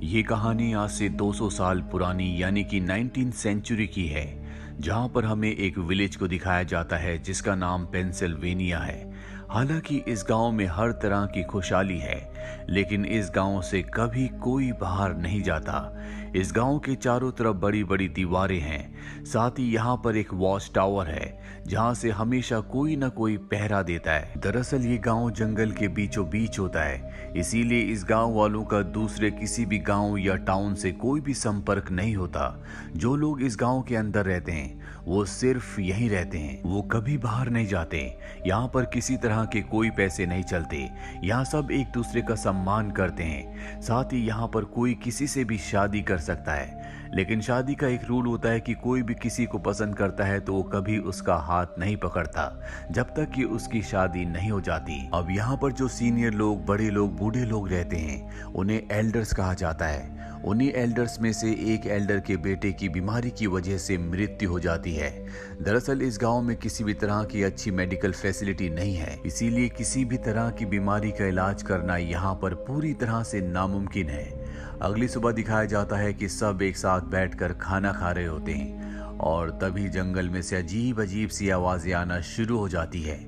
ये कहानी आज से 200 साल पुरानी यानी कि 19th सेंचुरी की है, जहां पर हमें एक विलेज को दिखाया जाता है जिसका नाम पेंसिल्वेनिया है। हालांकि इस गांव में हर तरह की खुशहाली है, लेकिन इस गांव से कभी कोई बाहर नहीं जाता। इस गांव के चारों तरफ बड़ी बड़ी दीवारें हैं, साथ ही यहाँ पर एक वॉच टावर है जहाँ से हमेशा कोई न कोई पहरा देता है। दरअसल ये गांव जंगल के बीचों बीच होता है, इसीलिए इस गांव वालों का दूसरे किसी भी गांव या टाउन से कोई भी संपर्क नहीं होता। जो लोग इस गांव के अंदर रहते हैं वो सिर्फ यहीं रहते हैं, वो कभी बाहर नहीं जाते। यहाँ पर किसी तरह के कोई पैसे नहीं चलते, यहाँ सब एक दूसरे का सम्मान करते हैं। साथ ही यहाँ पर कोई किसी से भी शादी कर सकता है, लेकिन शादी का एक रूल होता है कि कोई भी किसी को पसंद करता है तो वो कभी उसका हाथ नहीं पकड़ता जब तक कि उसकी शादी नहीं हो जाती। अब यहाँ पर जो सीनियर लोग, बड़े लोग, बूढ़े लोग रहते हैं उन्हें एल्डर्स कहा जाता है। उन्हीं एल्डर्स में से एक एल्डर के बेटे की बीमारी की वजह से मृत्यु हो जाती है। दरअसल इस गांव में किसी भी तरह की अच्छी मेडिकल फैसिलिटी नहीं है, इसीलिए किसी भी तरह की बीमारी का इलाज करना यहाँ पर पूरी तरह से नामुमकिन है। अगली सुबह दिखाया जाता है कि सब एक साथ बैठकर खाना खा रहे होते हैं और तभी जंगल में से अजीब अजीब सी आवाजें आना शुरू हो जाती है,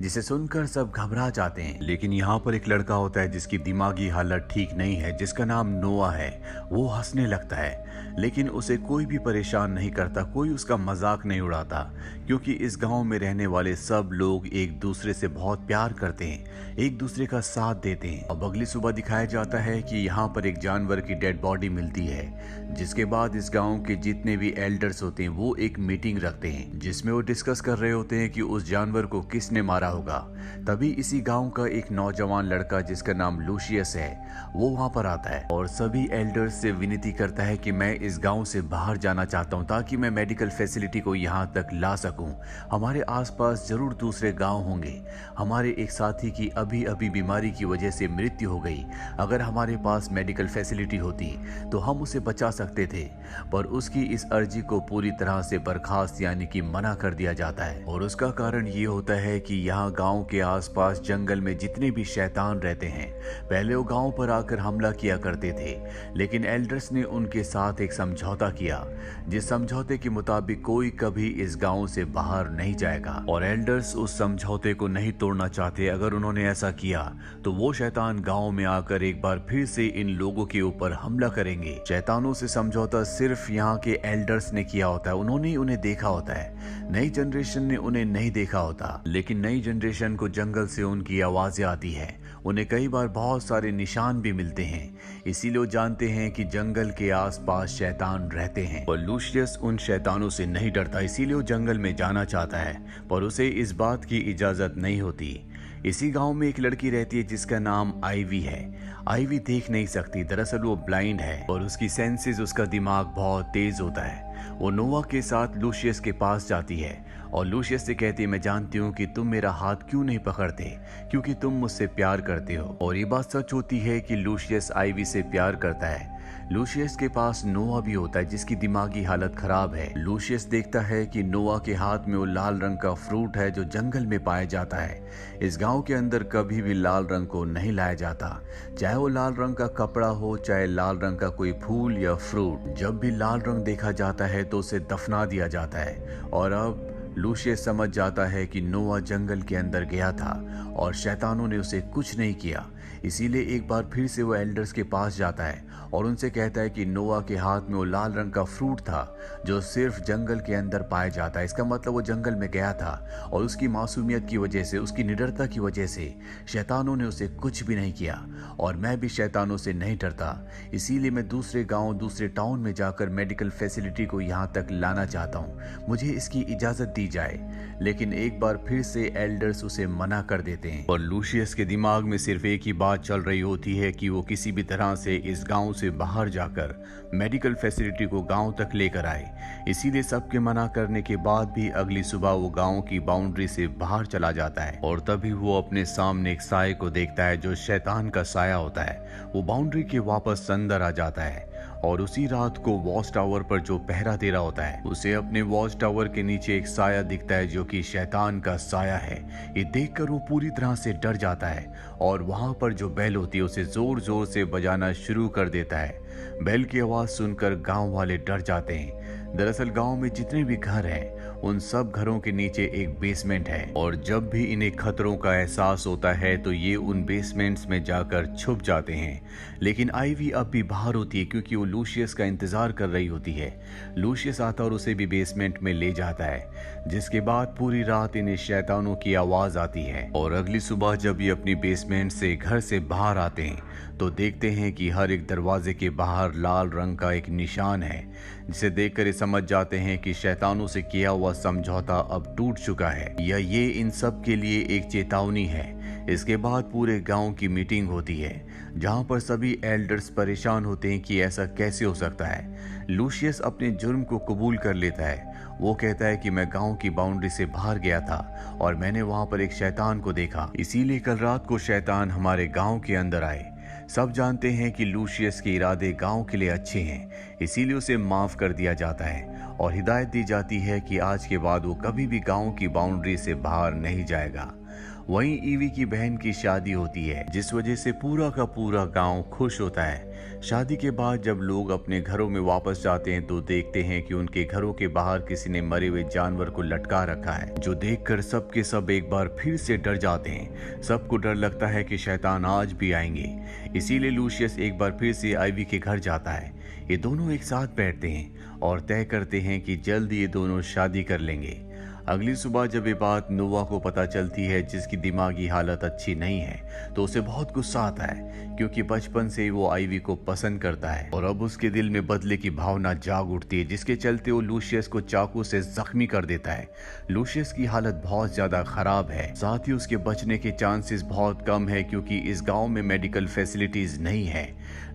जिसे सुनकर सब घबरा जाते हैं। लेकिन यहाँ पर एक लड़का होता है जिसकी दिमागी हालत ठीक नहीं है, जिसका नाम नोआ है। वो हंसने लगता है, लेकिन उसे कोई भी परेशान नहीं करता, कोई उसका मजाक नहीं उड़ाता, क्योंकि इस गांव में रहने वाले सब लोग एक दूसरे से बहुत प्यार करते हैं, एक दूसरे का साथ देते हैं। अब अगली सुबह दिखाया जाता है कि यहाँ पर एक जानवर की डेड बॉडी मिलती है, जिसके बाद इस गाँव के जितने भी एल्डर्स होते हैं वो एक मीटिंग रखते हैं, जिसमें वो डिस्कस कर रहे होते हैं कि उस जानवर को किसने मारा होगा। तभी इसी गांव का एक नौजवान लड़का जिसका नाम लूशियस है वो वहां पर आता है और सभी एल्डर्स से विनती करता है कि मैं इस गांव से बाहर जाना चाहता हूं ताकि मैं मेडिकल फैसिलिटी को यहां तक ला सकूं। हमारे आसपास जरूर दूसरे गांव होंगे। हमारे एक साथी की अभी अभी बीमारी की वजह से मृत्यु हो गई। अगर हमारे पास मेडिकल फैसिलिटी होती तो हम उसे बचा सकते थे, पर उसकी इस अर्जी को पूरी तरह से बर्खास्त यानी कि मना कर दिया जाता है। और उसका कारण ये होता है कि यहाँ गांव के आसपास जंगल में जितने भी शैतान रहते हैं पहले वो गांव पर आकर हमला किया करते थे, लेकिन एल्डर्स ने उनके साथ एक समझौता किया, जिस समझौते के मुताबिक कोई कभी इस गांव से बाहर नहीं जाएगा। और एल्डर्स उस समझौते को नहीं तोड़ना चाहते। अगर उन्होंने ऐसा किया तो वो शैतान गांव में आकर एक बार फिर से इन लोगों के ऊपर हमला करेंगे। शैतानों से समझौता सिर्फ यहाँ के एल्डर्स ने किया होता है, उन्होंने उन्हें देखा होता है। नई जनरेशन ने उन्हें नहीं देखा होता, लेकिन नई जनरेशन को जंगल से उनकी आवाजें आती है। उन्हें कई बार बहुत सारे निशान भी मिलते हैं, इसीलिए वो जानते हैं कि जंगल के आसपास शैतान रहते हैं। और लूशियस उन शैतानों से नहीं डरता, इसीलिए वो जंगल में जाना चाहता है, पर उसे इस बात की इजाजत नहीं होती। इसी गांव में एक लड़की रहती है जिसका नाम आईवी है। आईवी देख नहीं सकती, दरअसल वो ब्लाइंड है और उसकी सेंसेस, उसका दिमाग बहुत तेज होता है। वो नोवा के साथ लूशियस के पास जाती है और लूशियस से कहती है, मैं जानती हूँ कि तुम मेरा हाथ क्यों नहीं पकड़ते, क्योंकि तुम मुझसे प्यार करते हो। और ये बात सच होती है कि लूशियस आईवी से प्यार करता है। लूशियस के पास नोआ भी होता है जिसकी दिमागी हालत खराब है। लूशियस देखता है कि नोआ के हाथ में वो लाल रंग का फ्रूट है जो जंगल में पाया जाता है। इस गांव के अंदर कभी भी लाल रंग को नहीं लाया जाता, चाहे वो लाल रंग का कपड़ा हो, चाहे लाल रंग का कोई फूल या फ्रूट। जब भी लाल रंग देखा जाता है तो उसे दफना दिया जाता है। और अब लूशियस समझ जाता है कि नोआ जंगल के अंदर गया था और शैतानों ने उसे कुछ नहीं किया, इसीलिए एक बार फिर से वो एल्डर्स के पास जाता है और उनसे कहता है कि नोआ के हाथ में वो लाल रंग का फ्रूट था जो सिर्फ जंगल के अंदर पाया जाता है। इसका मतलब वो जंगल में गया था और उसकी मासूमियत की वजह से, उसकी निडरता की वजह से शैतानों ने उसे कुछ भी नहीं किया। और मैं भी शैतानों से नहीं डरता, इसीलिए मैं दूसरे गाँव, दूसरे टाउन में जाकर मेडिकल फैसिलिटी को यहाँ तक लाना चाहता हूँ, मुझे इसकी इजाजत दी जाए। लेकिन एक बार फिर से एल्डर्स उसे मना कर देते हैं और लूशियस के दिमाग में सिर्फ एक ही बात चल रही होती है कि वो किसी भी तरह से इस गांव से बाहर जाकर मेडिकल फैसिलिटी को गांव तक लेकर आए। इसीलिए सबके मना करने के बाद भी अगली सुबह वो गांव की बाउंड्री से बाहर चला जाता है और तभी वो अपने सामने एक साये को देखता है जो शैतान का साया होता है। वो बाउंड्री के वापस अंदर आ जाता है और उसी रात को वॉच टावर पर जो पहरा दे रहा होता है उसे अपने वॉच टावर के नीचे एक साया दिखता है जो कि शैतान का साया है। ये देखकर वो पूरी तरह से डर जाता है और वहां पर जो बेल होती है उसे जोर जोर से बजाना शुरू कर देता है। बेल की आवाज सुनकर गांव वाले डर जाते हैं। दरअसल गांव में जितने भी घर हैं उन सब घरों के नीचे एक बेसमेंट है और जब भी इन्हें खतरों का एहसास होता है तो ये उन बेसमेंट्स में जाकर छुप जाते हैं। लेकिन आइवी अब भी बाहर होती है क्योंकि वो लूशियस का इंतजार कर रही होती है। लूशियस आता और उसे भी बेसमेंट में ले जाता है, जिसके बाद पूरी रात इन्हें शैतानों की आवाज आती है। और अगली सुबह जब ये अपनी बेसमेंट से घर से बाहर आते हैं तो देखते हैं कि हर एक दरवाजे के बाहर लाल रंग का एक निशान है, जिसे देखकर समझ जाते हैं कि शैतानों से किया हुआ समझौता अब टूट चुका है या ये इन सब के लिए एक चेतावनी है। इसके बाद पूरे गांव की मीटिंग होती है जहां पर सभी एल्डर्स परेशान होते हैं कि ऐसा कैसे हो सकता है। लूशियस अपने जुर्म को कबूल कर लेता है। वो कहता है कि मैं गांव की बाउंड्री से बाहर गया था और मैंने वहां पर एक शैतान को देखा, इसीलिए कल रात को शैतान हमारे गांव के अंदर आए। सब जानते हैं कि लूशियस के इरादे गांव के लिए अच्छे हैं, इसीलिए उसे माफ कर दिया जाता है और हिदायत दी जाती है कि आज के बाद वो कभी भी गांव की बाउंड्री से बाहर नहीं जाएगा। वहीं ईवी की बहन की शादी होती है, जिस वजह से पूरा का पूरा गांव खुश होता है। शादी के बाद जब लोग अपने घरों में वापस जाते हैं तो देखते हैं कि उनके घरों के बाहर किसी ने मरे हुए जानवर को लटका रखा है, जो देखकर सबके सब एक बार फिर से डर जाते हैं। सबको डर लगता है कि शैतान आज भी आएंगे, इसीलिए लूशियस एक बार फिर से आइवी के घर जाता है। ये दोनों एक साथ बैठते हैं और तय करते हैं कि जल्द ये दोनों शादी कर लेंगे। अगली सुबह जब ये बात नोवा को पता चलती है, जिसकी दिमागी हालत अच्छी नहीं है, तो उसे बहुत गुस्सा आता है क्योंकि बचपन से ही वो आइवी को पसंद करता है और अब उसके दिल में बदले की भावना जाग उठती है, जिसके चलते वो लूशियस को चाकू से जख्मी कर देता है। लूशियस की हालत बहुत ज्यादा खराब है, साथ ही उसके बचने के चांसेस बहुत कम है क्योंकि इस गांव में मेडिकल फैसिलिटीज नहीं है।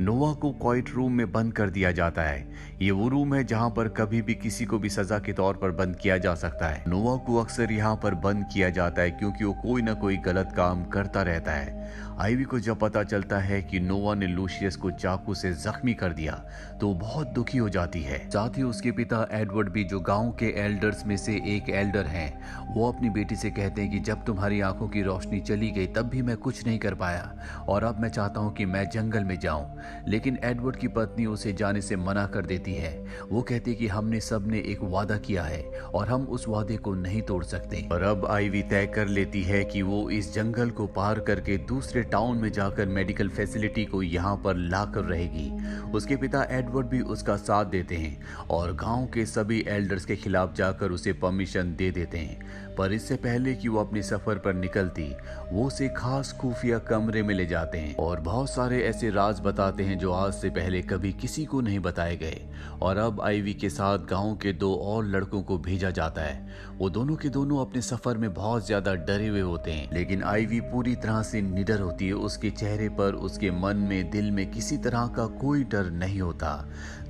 नोवा को क्वाइट रूम में बंद कर दिया जाता है। ये वो रूम है जहां पर कभी भी किसी को भी सजा के तौर पर बंद किया जा सकता है। नोवा को अक्सर यहाँ पर बंद किया जाता है क्योंकि वो कोई ना कोई गलत काम करता रहता है। आइवी को जब पता चलता है कि नोवा ने लूशियस को चाकू से जख्मी कर दिया तो वो बहुत दुखी हो जाती है। साथ ही उसके पिता एडवर्ड भी, जो गांव के एल्डर्स में से एक एल्डर हैं, वो अपनी बेटी से कहते हैं कि जब तुम्हारी आंखों की रोशनी चली गई तब भी मैं कुछ नहीं कर पाया और अब मैं चाहता हूं कि मैं जंगल में जाऊं। लेकिन एडवर्ड की पत्नी उसे जाने से मना कर देती है। वो कहती है कि हमने सबने एक वादा किया है और हम उस वादे को नहीं तोड़ सकते। और अब आइवी तय कर लेती है कि वो इस जंगल को पार करके दूसरे टाउन में जाकर मेडिकल फैसिलिटी को यहाँ पर लाकर रहेगी। उसके पिता एडवर्ड भी उसका साथ देते हैं और गांव के सभी एल्डर्स के खिलाफ जाकर उसे परमिशन दे देते हैं। पर इससे पहले कि वो अपने सफर पर निकलती, वो उसे खास खुफिया कमरे में ले जाते हैं और बहुत सारे ऐसे राज बताते हैं जो आज से पहले कभी किसी को नहीं बताए गए। और अब आइवी के साथ गांव के दो और लड़कों को भेजा जाता है। वो दोनों के दोनों अपने सफर में बहुत ज्यादा डरे हुए होते हैं, लेकिन आइवी पूरी तरह से निडर होती है। उसके चेहरे पर, उसके मन में, दिल में किसी तरह का कोई डर नहीं होता।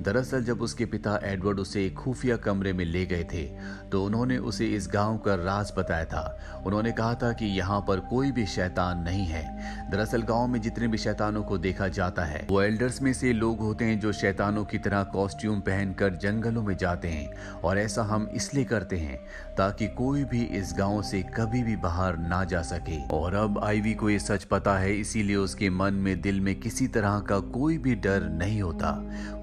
दरअसल जब उसके पिता एडवर्ड उसे एक खुफिया कमरे में ले गए थे तो उन्होंने उसे इस गांव का राज बताया था। उन्होंने कहा था कि यहाँ पर कोई भी शैतान नहीं है। दरअसल गांव में जितने भी शैतानों को देखा जाता है वो एल्डर्स में से लोग होते हैं जो शैतानों की तरह कॉस्ट्यूम पहनकर जंगलों में जाते हैं और ऐसा हम इसलिए करते हैं ताकि कोई भी इस गांव से कभी भी बाहर ना जा सके। और अब आइवी को ये सच पता है, इसीलिए उसके मन में, दिल में किसी तरह का कोई भी डर नहीं होता।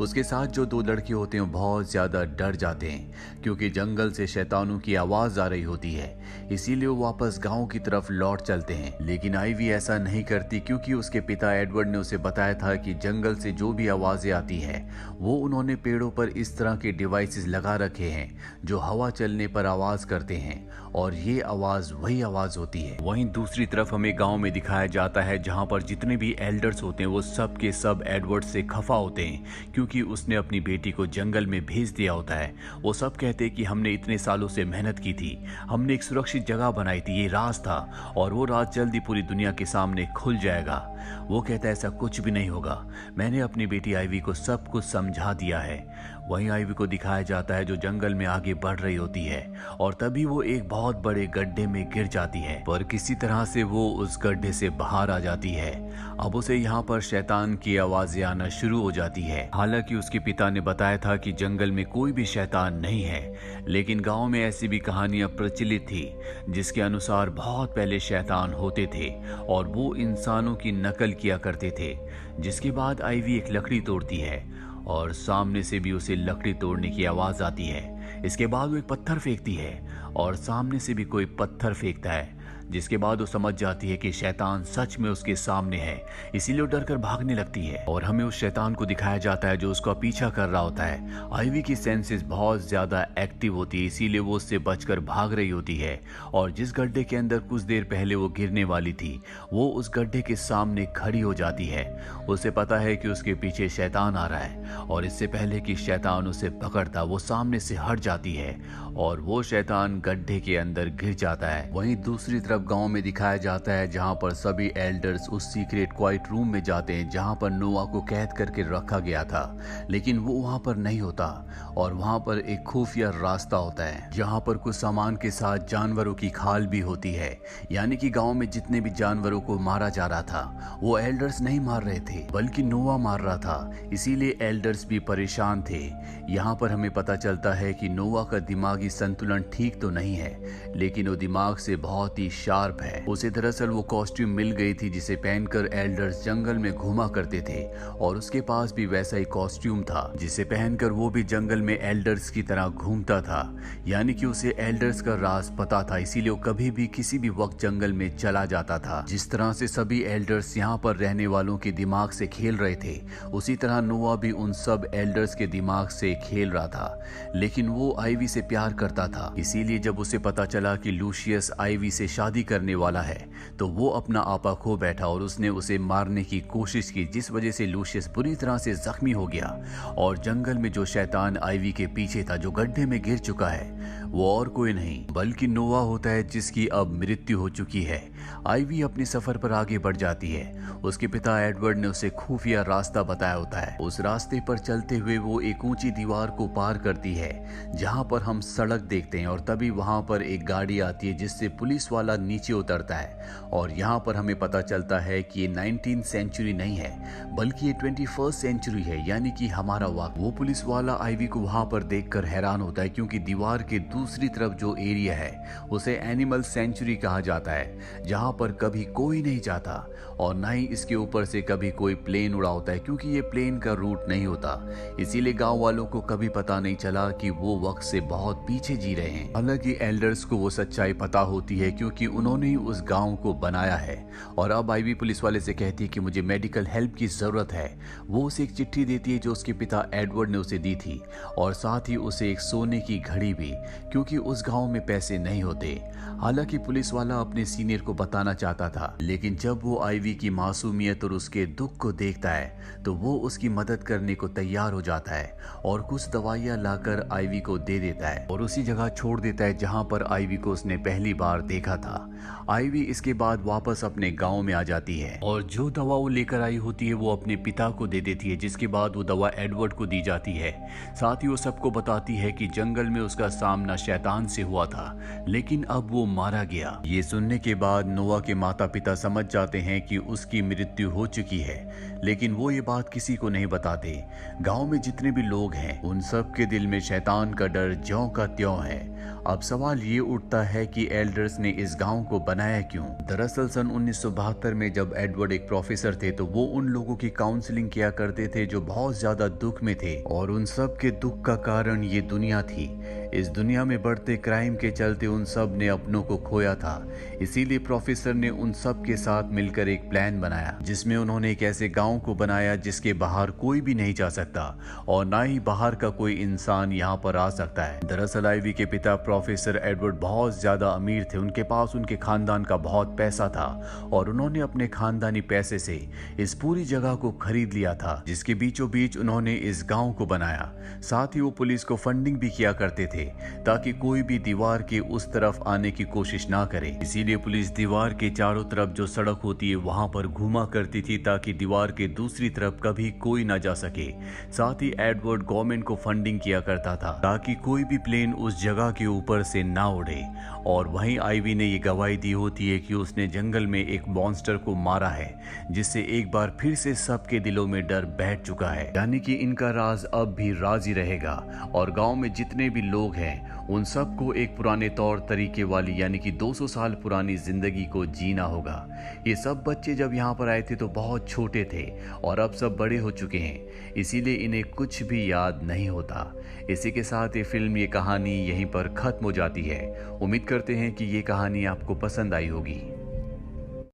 उसके साथ जो दो लड़के होते हैं बहुत ज्यादा डर जाते हैं क्योंकि जंगल से शैतानों की आवाज आ रही होती है, इसीलिए वो वापस गांव की तरफ लौट चलते हैं। लेकिन आइवी ऐसा नहीं करती क्योंकि उसके पिता एडवर्ड ने उसे बताया था कि जंगल से जो भी आवाजें आती है वो उन्होंने पेड़ों पर इस तरह के डिवाइसेस लगा रखे हैं जो हवा चलने पर आवाज करते हैं और ये आवाज वही आवाज होती है। वहीं दूसरी तरफ हमें गांव में दिखाया जाता है जहां पर जितने भी एल्डर्स होते हैं वो सब के सब एडवर्ड से खफा होते हैं क्योंकि उसने अपनी बेटी को जंगल में भेज दिया होता है। वो सब कहते हैं कि हमने इतने सालों से मेहनत की थी, हमने एक सुरक्षित जगह बनाई थी, ये राज था और वो राज जल्दी पूरी दुनिया के सामने खुल जाएगा। वो कहता है ऐसा कुछ भी नहीं होगा, मैंने अपनी बेटी आइवी को सब कुछ समझा दिया है। वहीं आइवी को दिखाया जाता है जो जंगल में आगे बढ़ रही होती है और तभी वो एक बहुत बड़े गड्ढे में गिर जाती है, पर किसी तरह से वो उस गड्ढे से बाहर आ जाती है। अब उसे यहाँ पर शैतान की आवाजें आना शुरू हो जाती है। हालांकि उसके पिता ने बताया था कि जंगल में कोई भी शैतान नहीं है, लेकिन गांव में ऐसी भी कहानियां प्रचलित थी जिसके अनुसार बहुत पहले शैतान होते थे और वो इंसानों की नकल किया करते थे। जिसके बाद आइवी एक लकड़ी तोड़ती है और सामने से भी उसे लकड़ी तोड़ने की आवाज आती है। इसके बाद वो एक पत्थर फेंकती है और सामने से भी कोई पत्थर फेंकता है, जिसके बाद वो समझ जाती है कि शैतान सच में उसके सामने है, इसीलिए वो डरकर भागने लगती है और हमें उस शैतान को दिखाया जाता है जो उसका पीछा कर रहा होता है। आइवी की सेंसेस बहुत ज्यादा एक्टिव होती है, इसीलिए वो उससे बचकर भाग रही होती है और जिस गड्ढे के अंदर कुछ देर पहले वो गिरने वाली थी वो उस गड्ढे के सामने खड़ी हो जाती है। उसे पता है कि उसके पीछे शैतान आ रहा है और इससे पहले कि शैतान उसे पकड़ता वो सामने से हट जाती है और वो शैतान गड्ढे के अंदर गिर जाता है। वहीं दूसरी तरफ गांव में दिखाया जाता है जहां पर सभी एल्डर्स उस सीक्रेट क्वाइट रूम में जाते हैं जहां पर नोआ को कैद करके रखा गया था, लेकिन वो वहां पर नहीं होता और वहां पर एक खुफिया रास्ता होता है जहां पर कुछ सामान के साथ जानवरों की खाल भी होती है। यानी कि गांव में जितने भी जानवरों को मारा जा रहा था वो एल्डर्स नहीं मार रहे थे बल्कि नोआ मार रहा था, इसीलिए एल्डर्स भी परेशान थे। यहाँ पर हमें पता चलता है कि नोआ का दिमागी संतुलन ठीक तो नहीं है, लेकिन वो दिमाग से बहुत ही शार्प है। उसे दरअसल वो कॉस्ट्यूम मिल गई थी जिसे पहनकर एल्डर्स जंगल में घूमा करते थे और उसके पास भी वैसा ही कॉस्ट्यूम था जिसे पहनकर वो भी जंगल में एल्डर्स की तरह घूमता था। यानी कि उसे एल्डर्स का राज पता था, इसीलिए वो कभी भी किसी भी वक्त जंगल में चला जाता था। जिस तरह से सभी एल्डर्स यहाँ पर रहने वालों के दिमाग से खेल रहे थे, उसी तरह नोआ भी उन सब एल्डर्स के दिमाग से खेल रहा था। लेकिन वो आइवी से प्यार करता था, इसीलिए जब उसे पता चला कि लूशियस आइवी से शादी करने वाला है तो वो अपना आपा खो बैठा और उसने उसे मारने की कोशिश की, जिस वजह से लूशियस बुरी तरह से जख्मी हो गया और जंगल में जो शैतान आइवी के पीछे था जो गड्ढे में गिर चुका है वो और कोई नहीं बल्कि नोआ होता है जिसकी अब मृत्यु हो चुकी है। आइवी अपने सफर पर आगे बढ़ जाती है। उसके पिता एडवर्ड ने उसे खुफिया रास्ता बताया होता है। उस रास्ते पर चलते हुए वो एक ऊंची दीवार को पार करती है जहां पर हम सड़क देखते हैं और तभी वहां पर एक गाड़ी आती है जिससे पुलिस वाला नीचे उतरता है और यहाँ पर हमें पता चलता है कि ये 19th सेंचुरी नहीं है बल्कि ये 21st सेंचुरी है, यानी कि हमारा वक्त। वो पुलिस वाला आइवी को वहां पर देखकर हैरान होता है क्योंकि दीवार के दूसरी तरफ जो एरिया है उसे एनिमल सेंचुरी कहा जाता है जहां पर कभी कोई नहीं जाता और ना ही इसके ऊपर से कभी कोई प्लेन उड़ा होता है क्योंकि ये प्लेन का रूट नहीं होता। इसीलिए गांव वालों को कभी पता नहीं चला कि वो वक्त से बहुत पीछे जी रहे हैं। हालांकि एल्डर्स को वो सच्चाई पता होती है क्योंकि उन्होंने ही उस गांव को बनाया है। और अब आइवी पुलिस वाले से कहती है कि मुझे मेडिकल हेल्प की जरूरत है। वो उसे एक चिट्ठी देती है जो उसके पिता एडवर्ड ने उसे दी थी और साथ ही उसे एक सोने की घड़ी भी, क्योंकि उस गांव में पैसे नहीं होते। हालांकि पुलिस वाला अपने सीनियर को बताना चाहता था, लेकिन जब वो आइवी की मासूमियत और उसके दुख को देखता है तो वो उसकी मदद करने को तैयार हो जाता है और कुछ दवाइयां लाकर आइवी को दे देता है और उसी जगह छोड़ देता है जहां पर आइवी को उसने पहली बार देखा था। आइवी इसके बाद वापस अपने गांव में आ जाती है और जो दवा वो लेकर आई होती है वो अपने पिता को दे देती है, जिसके बाद वो दवा एडवर्ड को दी जाती है। साथ ही वो सबको बताती है कि जंगल में उसका सामना शैतान से हुआ था लेकिन अब वो मारा गया। ये सुनने के बाद नोआ के माता पिता समझ जाते हैं कि उसकी मृत्यु हो चुकी है, लेकिन वो ये बात किसी को नहीं बताते। गांव में जितने भी लोग हैं उन सब के दिल में शैतान का डर ज्यों का त्यों है। अब सवाल ये उठता है कि एल्डर्स ने इस गांव को बनाया क्यों? दरअसल सन 1972 में जब एडवर्ड एक प्रोफेसर थे तो वो उन लोगों की काउंसलिंग किया करते थे जो बहुत ज्यादा दुख में थे और उन सब के दुख का कारण ये दुनिया थी। इस दुनिया में बढ़ते क्राइम के चलते उन सब ने अपनों को खोया था। इसीलिए प्रोफेसर ने उन सब के साथ मिलकर एक प्लान बनाया जिसमें उन्होंने एक ऐसे गांव को बनाया जिसके बाहर कोई भी नहीं जा सकता और ना ही बाहर का कोई इंसान यहाँ पर आ सकता है। दरअसल आइवी के पिता प्रोफेसर एडवर्ड बहुत ज्यादा अमीर थे, उनके पास उनके खानदान का बहुत पैसा था और उन्होंने अपने खानदानी पैसे से इस पूरी जगह को खरीद लिया था जिसके बीचों बीच उन्होंने इस गाँव को बनाया। साथ ही वो पुलिस को फंडिंग भी किया करते थे थे ताकि कोई भी दीवार के उस तरफ आने की कोशिश ना करे। इसीलिए पुलिस दीवार के चारों तरफ जो सड़क होती है वहां पर घुमा करती थी ताकि दीवार के दूसरी तरफ कभी कोई ना जा सके। साथ ही एडवर्ड गवर्नमेंट को फंडिंग किया करता था ताकि कोई भी प्लेन उस जगह के ऊपर से ना उड़े। और वहीं आइवी ने ये गवाही दी होती है कि उसने जंगल में एक मॉन्स्टर को मारा है, जिससे एक बार फिर से सबके दिलों में डर बैठ चुका है। यानी कि इनका राज अब भी राज ही रहेगा और गांव में जितने भी लोग हैं उन सबको एक पुराने तौर तरीके वाली यानी कि 200 साल पुरानी जिंदगी को जीना होगा। ये सब बच्चे जब यहाँ पर आए थे तो बहुत छोटे थे और अब सब बड़े हो चुके हैं, इसीलिए इन्हें कुछ भी याद नहीं होता। इसी के साथ ये फिल्म, ये कहानी यहीं पर खत्म हो जाती है। उम्मीद करते हैं कि ये कहानी आपको पसंद आई होगी।